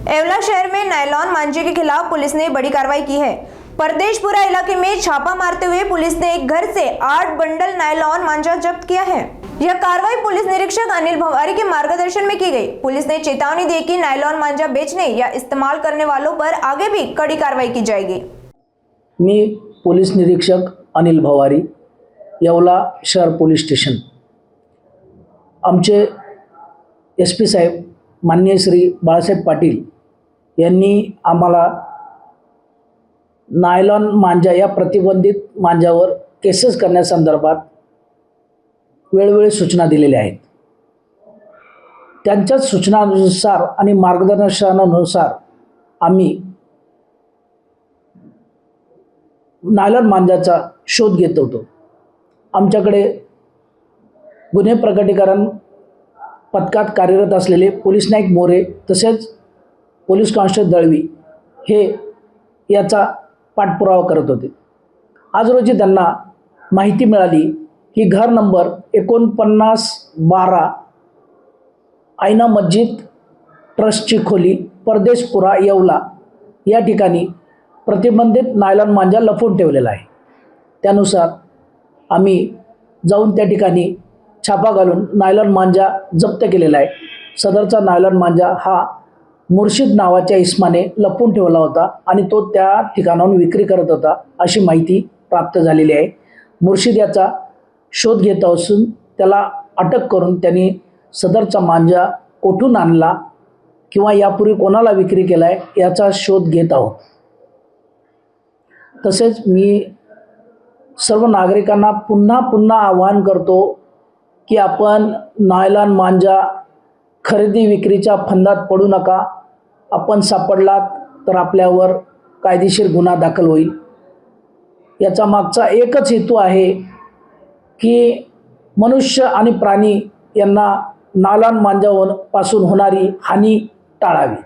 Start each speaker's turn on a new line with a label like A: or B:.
A: येवला शहर में नायलॉन मांझे के खिलाफ पुलिस ने बड़ी कार्रवाई की है। परदेशपुरा इलाके में छापा मारते हुए पुलिस ने एक घर से 8 बंडल नायलॉन मांझा जब्त किया है। यह कार्रवाई पुलिस निरीक्षक अनिल भवारी के मार्गदर्शन में की गई। पुलिस ने चेतावनी दी कि नायलॉन मांझा बेचने या इस्तेमाल करने वालों पर आगे भी कड़ी कार्रवाई की जाएगी।
B: मी पोलीस निरीक्षक अनिल भवारी, येवला शहर पोलीस स्टेशन। आमचे SP साहेब माननीय श्री बाळासाहेब पाटील यांनी आम्हाला नायलॉन मांजा या प्रतिबंधित मांजावर केसेस करण्यासंदर्भात वेळोवेळी सूचना दिलेल्या आहेत। त्यांच्याच सूचनानुसार आणि मार्गदर्शनानुसार आम्ही नायलॉन मांजाचा शोध घेत होतो। आमच्याकडे गुन्हे प्रकटीकरण पथकात कार्यरत असलेले पोलीस नाईक मोरे तसेच पोलीस कॉन्स्टेबल दळवी हे याचा पाठपुरावा करत होते। आज रोजी त्यांना माहिती मिळाली की घर नंबर 4912 आईना मस्जिद ट्रस्टची खोली परदेशपुरा येवला या ठिकाणी प्रतिबंधित नायलॉन मांजा लपवून ठेवलेला आहे। त्यानुसार आम्ही जाऊन त्या ठिकाणी छापा घालून नायलॉन मांजा जप्त केलेला आहे। सदरचा नायलॉन मांजा हा मुर्शिद नावाच्या इसमाने लपवून ठेवला होता आणि तो त्या ठिकाणाहून विक्री करत होता अशी माहिती प्राप्त झालेली आहे। मुर्शिद याचा शोध घेत असून त्याला अटक करून त्यांनी सदरचा मांजा कोठून आणला किंवा यापूर्वी कोणाला विक्री केला आहे याचा शोध घेत आहोत। तसेच मी सर्व नागरिकांना पुन्हा आवाहन करतो की आपण नायलॉन मांजा खरेदी विक्रीच्या फंदात पडू नका। आपण सापडलात तर आपल्यावर कायदेशीर गुन्हा दाखल होईल। याचा मागचा एकच हेतू आहे की मनुष्य आणि प्राणी यांना नायलॉन मांजापासून होणारी हानी टाळावी।